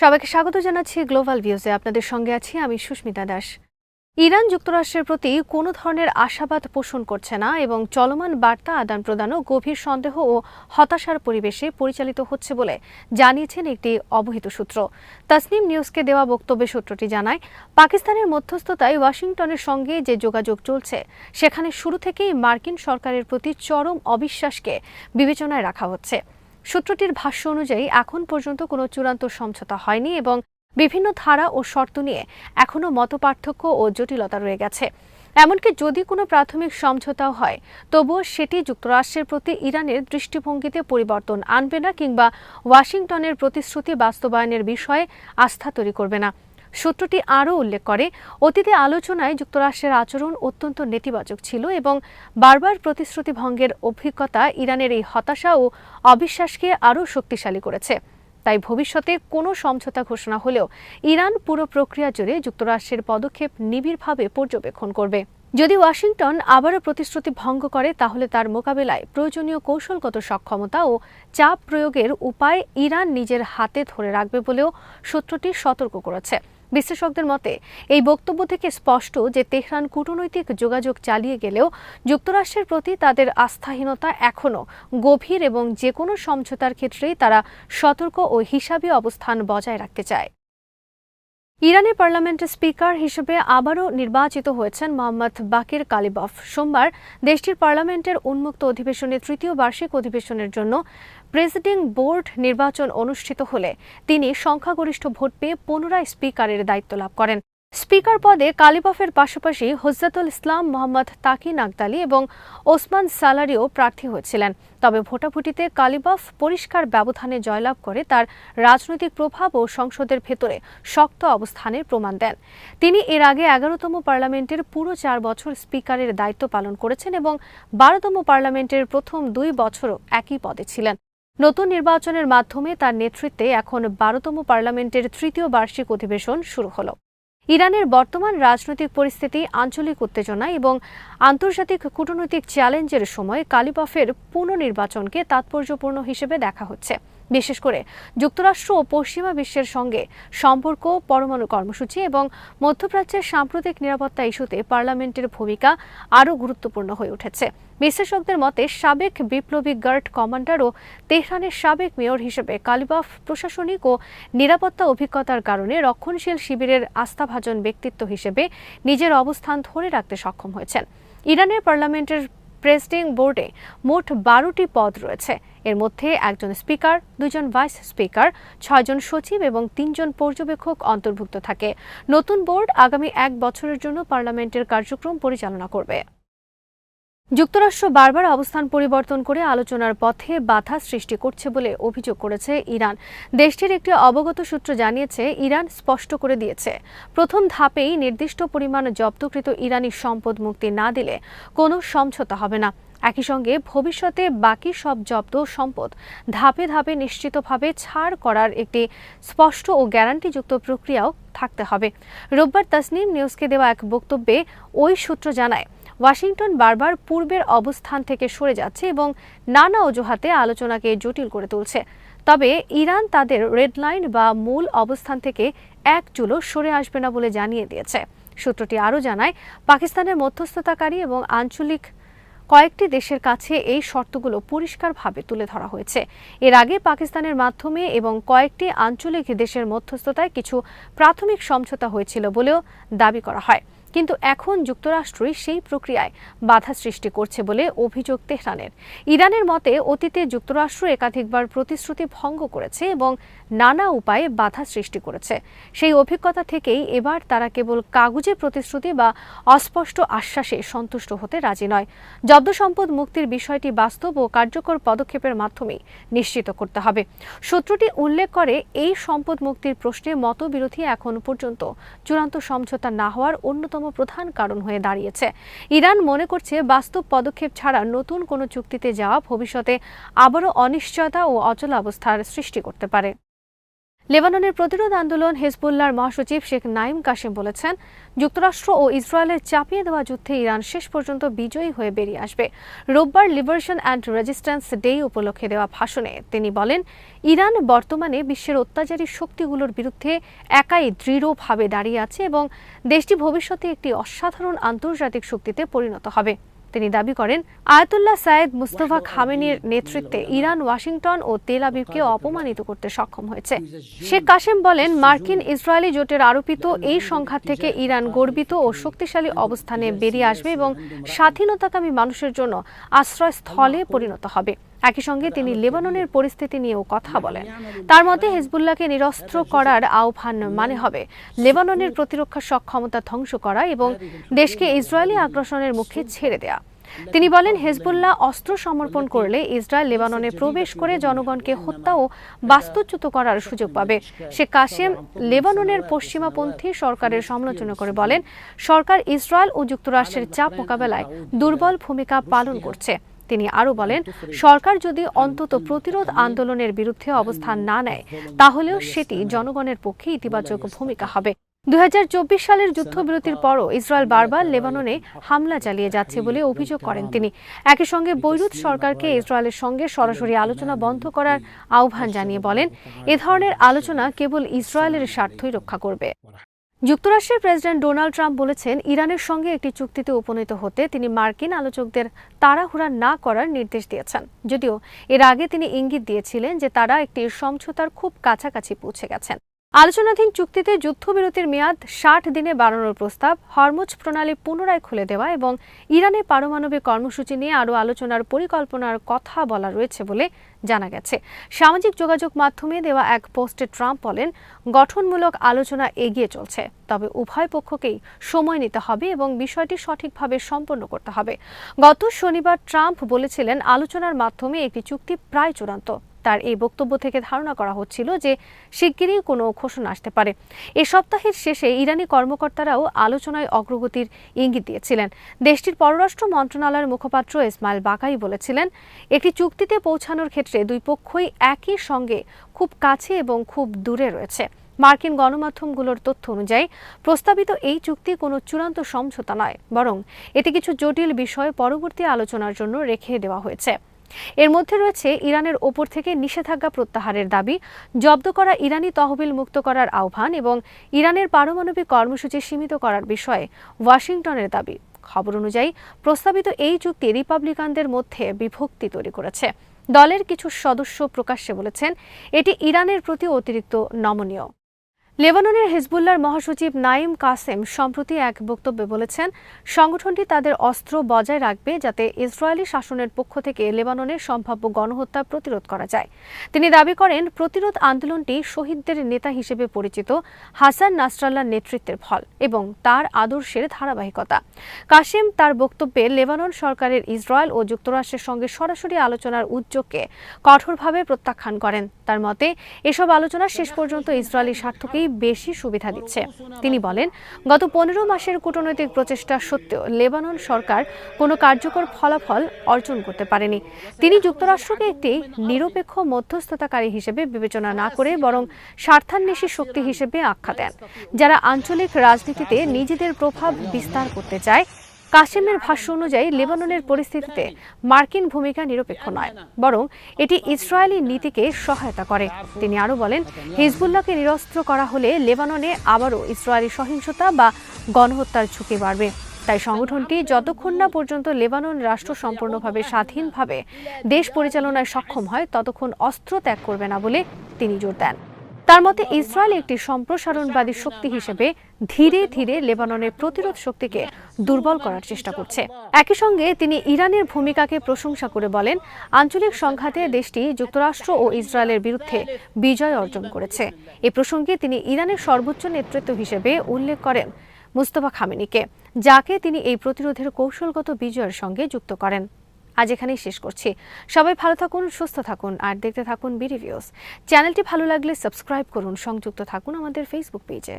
সবাইকে স্বাগত জানাচ্ছি গ্লোবাল ভিউজে। আপনাদের সঙ্গে আছি আমি সুস্মিতা দাস। ইরান যুক্তরাষ্ট্রের প্রতি কোনো ধরনের আশাবাদ পোষণ করছে না এবং চলমান বার্তা আদান প্রদানও গভীর সন্দেহ ও হতাশার পরিবেশে পরিচালিত হচ্ছে বলে জানিয়েছেন একটি অবহিত সূত্র। তাসনিম নিউজকে দেওয়া বক্তব্যে সূত্রটি জানায়, পাকিস্তানের মধ্যস্থতায় ওয়াশিংটনের সঙ্গে যে যোগাযোগ চলছে সেখানে শুরু থেকেই মার্কিন সরকারের প্রতি চরম অবিশ্বাসকে বিবেচনায় রাখা হচ্ছে। সূত্রটির ভাষ্য অনুযায়ী এখন পর্যন্ত কোনো চূড়ান্ত সমঝোতা হয়নি এবং বিভিন্ন ধারা ও শর্ত নিয়ে এখনও মতপার্থক্য ও জটিলতা রয়ে গেছে। এমনকি যদি কোনো প্রাথমিক সমঝোতাও হয়, তবুও সেটি যুক্তরাষ্ট্রের প্রতি ইরানের দৃষ্টিভঙ্গিতে পরিবর্তন আনবে না কিংবা ওয়াশিংটনের প্রতিশ্রুতি বাস্তবায়নের বিষয়ে আস্থা তৈরি করবে না। সূত্রটি আরও উল্লেখ করে, অতীতে আলোচনায় যুক্তরাষ্ট্রের আচরণ অত্যন্ত নেতিবাচক ছিল এবং বারবার প্রতিশ্রুতি ভঙ্গের অভিজ্ঞতা ইরানের এই হতাশা ও অবিশ্বাসকে আরও শক্তিশালী করেছে। তাই ভবিষ্যতে কোনো সমঝোতা ঘোষণা হলেও ইরান পুরো প্রক্রিয়া জুড়ে যুক্তরাষ্ট্রের পদক্ষেপ নিবিড়ভাবে পর্যবেক্ষণ করবে। যদি ওয়াশিংটন আবারও প্রতিশ্রুতি ভঙ্গ করে, তাহলে তার মোকাবেলায় প্রয়োজনীয় কৌশলগত সক্ষমতা ও চাপ প্রয়োগের উপায় ইরান নিজের হাতে ধরে রাখবে বলেও সূত্রটি সতর্ক করেছে। বিশ্লেষকদের মতে, এই বক্তব্য থেকে স্পষ্ট যে তেহরান কূটনৈতিক যোগাযোগ চালিয়ে গেলেও যুক্তরাষ্ট্রের প্রতি তাদের আস্থাহীনতা এখনও গভীর এবং যে কোনো সমঝোতার ক্ষেত্রেই তারা সতর্ক ও হিসাবী অবস্থান বজায় রাখতে চায়। ইরানের পার্লামেন্টের স্পিকার হিসেবে আবারও নির্বাচিত হয়েছেন মোহাম্মদ বাকির কালিবফ। সোমবার দেশটির পার্লামেন্টের উন্মুক্ত অধিবেশনের তৃতীয় বার্ষিক অধিবেশনের জন্য প্রেসিডিং বোর্ড নির্বাচন অনুষ্ঠিত হলে তিনি সংখ্যাগরিষ্ঠ ভোট পেয়ে পুনরায় স্পিকারের দায়িত্ব লাভ করেন। স্পিকার পদে কালিবফের পাশাপাশি হুজ্জাতুল ইসলাম মোহাম্মদ তাকি নাগদালি এবং ওসমান সালারিও প্রার্থী হয়েছিলেন। তবে ভোটাভুটিতে কালিবফ পরিষ্কার ব্যবধানে জয়লাভ করে তার রাজনৈতিক প্রভাব ও সংসদের ভেতরে শক্ত অবস্থানের প্রমাণ দেন। তিনি এর আগে 11তম পার্লামেন্টের পুরো 4 বছর স্পিকারের দায়িত্ব পালন করেছেন এবং 12তম পার্লামেন্টের প্রথম 2 বছরও একই পদে ছিলেন। নতুন নির্বাচনের মাধ্যমে তার নেতৃত্বে এখন 12তম পার্লামেন্টের তৃতীয় বার্ষিক অধিবেশন শুরু হলো। ইরানের বর্তমান রাজনৈতিক পরিস্থিতি, আঞ্চলিক উত্তেজনা এবং আন্তর্জাতিক কূটনৈতিক চ্যালেঞ্জের সময় কালিবফের পুনর্নির্বাচনকে তাৎপর্যপূর্ণ হিসেবে দেখা হচ্ছে। বিশেষ করে যুক্তরাষ্ট্র ও পশ্চিমা বিশ্বের সঙ্গে সম্পর্ক, পরমাণু কর্মসূচি এবং মধ্যপ্রাচ্যের সাম্প্রতিক নিরাপত্তা ইস্যুতে পার্লামেন্টের ভূমিকা আরও গুরুত্বপূর্ণ হয়ে উঠেছে। বিশ্লেষকদের মতে, সাবেক বিপ্লবী গার্ড কমান্ডার ও তেহরানের সাবেক মেয়র হিসেবে কালিবফ প্রশাসনিক ও নিরাপত্তা অভিজ্ঞতার কারণে রক্ষণশীল শিবিরের আস্থাভাজন ব্যক্তিত্ব হিসেবে নিজের অবস্থান ধরে রাখতে সক্ষম হয়েছেন। ইরানের পার্লামেন্টের প্রেসিডিং বোর্ডে মোট 12টি পদ রয়েছে। এর মধ্যে একজন স্পিকার, 2 জন ভাইস স্পিকার, 6 জন সচিব এবং 3 জন পর্যবেক্ষক অন্তর্ভুক্ত থাকে। নতুন বোর্ড আগামী 1 বছরের জন্য পার্লামেন্টের কার্যক্রম পরিচালনা করবে। যুক্তরাষ্ট্র বারবার অবস্থান পরিবর্তন করে আলোচনার পথে বাধা সৃষ্টি করছে বলে অভিযোগ করেছে ইরান। দেশটির একটি অবগত সূত্র জানিয়েছে, ইরান স্পষ্ট করে দিয়েছে, প্রথম ধাপেই নির্দিষ্ট পরিমাণ জব্দকৃত ইরানি সম্পদ মুক্তি না দিলে কোনো সমঝোতা হবে না। একই সঙ্গে ভবিষ্যতে বাকি সব জব্দ সম্পদ ধাপে ধাপে নিশ্চিতভাবে ছাড় করার একটি স্পষ্ট ও গ্যারান্টিযুক্ত প্রক্রিয়াও থাকতে হবে। রোববার তাসনিম নিউজকে দেওয়া এক বক্তব্যে ওই সূত্র জানায়, ওয়াশিংটন বারবার পূর্বের অবস্থান থেকে সরে যাচ্ছে এবং নানা অজুহাতে আলোচনাকে জটিল করে তুলছে। তবে ইরান তাদের রেড লাইন বা মূল অবস্থান থেকে এক চুলও সরে আসবে না বলে জানিয়ে দিয়েছে। সূত্রটি আরও জানায়, পাকিস্তানের মধ্যস্থতাকারী এবং আঞ্চলিক কয়েকটি দেশের কাছে এই শর্তগুলো পরিষ্কারভাবে তুলে ধরা হয়েছে। এর আগে পাকিস্তানের মাধ্যমে এবং কয়েকটি আঞ্চলিক দেশের মধ্যস্থতায় কিছু প্রাথমিক সমঝোতা হয়েছিল বলেও দাবি করা হয়। কিন্তু এখন যুক্তরাষ্ট্রই সেই প্রক্রিয়ায় বাধা সৃষ্টি করছে বলে অভিযোগ তেহরানের। ইরানের মতে, অতীতে যুক্তরাষ্ট্র একাধিকবার প্রতিশ্রুতি ভঙ্গ করেছে এবং নানা উপায়ে বাধা সৃষ্টি করেছে। সেই অভিজ্ঞতা থেকেই এবার তারা কেবল কাগুজে প্রতিশ্রুতি বা অস্পষ্ট আশ্বাসে সন্তুষ্ট হতে রাজি নয়। জব্দ সম্পদ মুক্তির বিষয়টি বাস্তব ও কার্যকর পদক্ষেপের মাধ্যমেই নিশ্চিত করতে হবে। সূত্রটি উল্লেখ করে, এই সম্পদ মুক্তির প্রশ্নে মতবিরোধী এখন পর্যন্ত চূড়ান্ত সমঝোতা না হওয়ার অন্যতম প্রধান কারণ হয়ে দাঁড়িয়েছে। ইরান মনে করছে, বাস্তব পদক্ষেপ ছাড়া নতুন কোনো চুক্তিতে যাওয়া ভবিষ্যতে আবারও অনিশ্চয়তা ও অচলাবস্থার সৃষ্টি করতে পারে। লেবাননের প্রতিরোধ আন্দোলন হিজবুল্লাহর মহাসচিব শেখ নাঈম কাসেম বলেছেন, যুক্তরাষ্ট্র ও ইসরায়েলের চাপিয়ে দেওয়া যুদ্ধে ইরান শেষ পর্যন্ত বিজয়ী হয়ে বেরিয়ে আসবে। রোববার লিবারেশন অ্যান্ড রেজিস্ট্যান্স ডে উপলক্ষে দেওয়া ভাষণে তিনি বলেন, ইরান বর্তমানে বিশ্বের অত্যাচারী শক্তিগুলোর বিরুদ্ধে একাই দৃঢ়ভাবে দাঁড়িয়ে আছে এবং দেশটি ভবিষ্যতে একটি অসাধারণ আন্তর্জাতিক শক্তিতে পরিণত হবে। তিনি দাবি করেন, আয়াতুল্লাহ সায়েদ মুস্তফা খামেনির নেতৃত্বে ইরান ওয়াশিংটন ও তেল আবিবকে অপমানিত করতে সক্ষম হয়েছে। শেখ কাসেম বলেন, মার্কিন ইসরায়েলি জোটের আরোপিত এই সংঘাত থেকে ইরান গর্বিত ও শক্তিশালী অবস্থানে বেরিয়ে আসবে এবং স্বাধীনতাকামী মানুষের জন্য আশ্রয়স্থলে পরিণত হবে। একই সঙ্গে তিনি লেবাননের পরিস্থিতি নিয়েও কথা বলেন। তার মতে, হিজবুল্লাহকে নিরস্ত্র করার আহ্বান মানে হবে লেবাননের প্রতিরক্ষা সক্ষমতা ধ্বংস করা এবং দেশকে ইসরায়েলি আগ্রাসনের মুখে ছেড়ে দেয়া। তিনি বলেন, হিজবুল্লাহ অস্ত্র সমর্পণ করলে ইসরায়েল লেবাননে প্রবেশ করে জনগণকে হত্যা ও বাস্তুচ্যুত করার সুযোগ পাবে। শেখ কাসেম লেবাননের পশ্চিমাপন্থী সরকারের সমালোচনা করে বলেন, সরকার ইসরায়েল ও যুক্তরাষ্ট্রের চাপ মোকাবেলায় দুর্বল ভূমিকা পালন করছে। তিনি আরও বলেন, সরকার যদি অন্তত প্রতিরোধ আন্দোলনের বিরুদ্ধে অবস্থান না নেয়, তাহলেও সেটি জনগণের পক্ষে ইতিবাচক ভূমিকা হবে। 2024 সালের যুদ্ধবিরতির পরও ইসরায়েল বারবার লেবাননে হামলা চালিয়ে যাচ্ছে বলে অভিযোগ করেন তিনি। একই সঙ্গে বৈরুত সরকারকে ইসরায়েলের সঙ্গে সরাসরি আলোচনা বন্ধ করার আহ্বান জানিয়ে বলেন, এ ধরনের আলোচনা কেবল ইসরায়েলের স্বার্থই রক্ষা করবে। যুক্তরাষ্ট্রের প্রেসিডেন্ট ডোনাল্ড ট্রাম্প বলেছেন, ইরানের সঙ্গে একটি চুক্তিতে উপনীত হতে তিনি মার্কিন আলোচকদের তাড়াহুড়া না করার নির্দেশ দিয়েছেন। যদিও এর আগে তিনি ইঙ্গিত দিয়েছিলেন যে তারা একটি সমঝোতার খুব কাছাকাছি পৌঁছে গেছেন। আলোচনাধীন চুক্তিতে যুদ্ধবিরতির মেয়াদ 60 দিনে বাড়ানোর প্রস্তাব, হরমুজ প্রণালী পুনরায় খুলে দেওয়া এবং ইরানের পারমাণবিক কর্মসূচি নিয়ে আরও আলোচনার পরিকল্পনার কথা বলা রয়েছে বলে জানা গেছে। সামাজিক যোগাযোগ মাধ্যমে দেওয়া এক পোস্টে ট্রাম্প বলেন, গঠনমূলক আলোচনা এগিয়ে চলছে, তবে উভয় পক্ষকেই সময় নিতে হবে এবং বিষয়টি সঠিকভাবে সম্পন্ন করতে হবে। গত শনিবার ট্রাম্প বলেছিলেন, আলোচনার মাধ্যমে একটি চুক্তি প্রায় চূড়ান্ত। তার এই বক্তব্য থেকে ধারণা করা হচ্ছিল যে শিগগিরই কোনো ঘোষণা আসতে পারে। এ সপ্তাহের শেষে ইরানি কর্মকর্তারাও আলোচনায় অগ্রগতির ইঙ্গিত দিয়েছিলেন। দেশটির পররাষ্ট্র মন্ত্রণালয়ের মুখপাত্র ইসমাইল বাকাই বলেছিলেন, একটি চুক্তিতে পৌঁছানোর ক্ষেত্রে দুই পক্ষই একই সঙ্গে খুব কাছে এবং খুব দূরে রয়েছে। মার্কিন গণমাধ্যমগুলোর তথ্য অনুযায়ী প্রস্তাবিত এই চুক্তি কোনো চূড়ান্ত সমঝোতা নয়, বরং এতে কিছু জটিল বিষয় পরবর্তী আলোচনার জন্য রেখে দেওয়া হয়েছে। এর মধ্যে রয়েছে ইরানের ওপর থেকে নিষেধাজ্ঞা প্রত্যাহারের দাবি, জব্দ করা ইরানি তহবিল মুক্ত করার আহ্বান এবং ইরানের পারমাণবিক কর্মসূচি সীমিত করার বিষয়ে ওয়াশিংটনের দাবি। খবর অনুযায়ী প্রস্তাবিত এই চুক্তি রিপাবলিকানদের মধ্যে বিভক্তি তৈরি করেছে। দলের কিছু সদস্য প্রকাশ্যে বলেছেন, এটি ইরানের প্রতি অতিরিক্ত নমনীয়। লেবাননের হিজবুল্লাহর মহাসচিব নাঈম কাসেম সম্প্রতি এক বক্তব্যে বলেছেন, সংগঠনটি তাদের অস্ত্র বজায় রাখবে যাতে ইসরায়েলি শাসনের পক্ষ থেকে লেবাননের সম্ভাব্য গণহত্যা প্রতিরোধ করা যায়। তিনি দাবি করেন, প্রতিরোধ আন্দোলনটি শহীদদের নেতা হিসেবে পরিচিত হাসান নাসরাল্লাহর নেতৃত্বের ফল এবং তার আদর্শের ধারাবাহিকতা। কাসেম তার বক্তব্যে লেবানন সরকারের ইসরায়েল ও যুক্তরাষ্ট্রের সঙ্গে সরাসরি আলোচনার উদ্যোগকে কঠোরভাবে প্রত্যাখ্যান করেন। তার মতে, এসব আলোচনা শেষ পর্যন্ত ইসরায়েলি স্বার্থকেই বেশি সুবিধা দিচ্ছে। তিনি বলেন, গত 15 মাসের কূটনৈতিক প্রচেষ্টা সত্ত্বেও লেবানন সরকার কোনো কার্যকর ফলাফল অর্জন করতে পারেনি। তিনি যুক্তরাষ্ট্রকে একটি নিরপেক্ষ মধ্যস্থতাকারী হিসেবে বিবেচনা না করে বরং স্বার্থান্বেষী শক্তি হিসেবে আখ্যা দেন, যারা আঞ্চলিক রাজনীতিতে নিজেদের প্রভাব বিস্তার করতে চায়। কাসেমের ভাষ্য অনুযায়ী লেবাননের পরিস্থিতিতে মার্কিন ভূমিকা নিরপেক্ষ নয়, বরং এটি ইসরায়েলি নীতিকে সহায়তা করে। তিনি আরও বলেন, হিজবুল্লাহকে নিরস্ত্র করা হলে লেবাননে আবারও ইসরায়েলি সহিংসতা বা গণহত্যার ঝুঁকি বাড়বে। তাই সংগঠনটি যতক্ষণ না পর্যন্ত লেবানন রাষ্ট্র সম্পূর্ণভাবে স্বাধীনভাবে দেশ পরিচালনায় সক্ষম হয়, ততক্ষণ অস্ত্র ত্যাগ করবে না বলে তিনি জোর দেন। তার মতে, ইসরায়েল একটি সম্প্রসারণবাদী শক্তি হিসেবে ধীরে ধীরে লেবাননের প্রতিরোধ শক্তিকে দুর্বল করার চেষ্টা করছে। একই সঙ্গে তিনি ইরানের ভূমিকাকে প্রশংসা করে বলেন, আঞ্চলিক সংঘাতে দেশটি যুক্তরাষ্ট্র ও ইসরায়েলের বিরুদ্ধে বিজয় অর্জন করেছে। এ প্রসঙ্গে তিনি ইরানের সর্বোচ্চ নেতৃত্ব হিসেবে উল্লেখ করেন মুস্তফা খামেনিকে, যাকে তিনি এই প্রতিরোধের কৌশলগত বিজয়ের সঙ্গে যুক্ত করেন। আজ এখানেই শেষ করছি। সবাই ভালো থাকুন, সুস্থ থাকুন আর দেখতে থাকুন বিডি ভিউজ। চ্যানেলটি ভালো লাগলে সাবস্ক্রাইব করুন, সংযুক্ত থাকুন আমাদের ফেসবুক পেজে।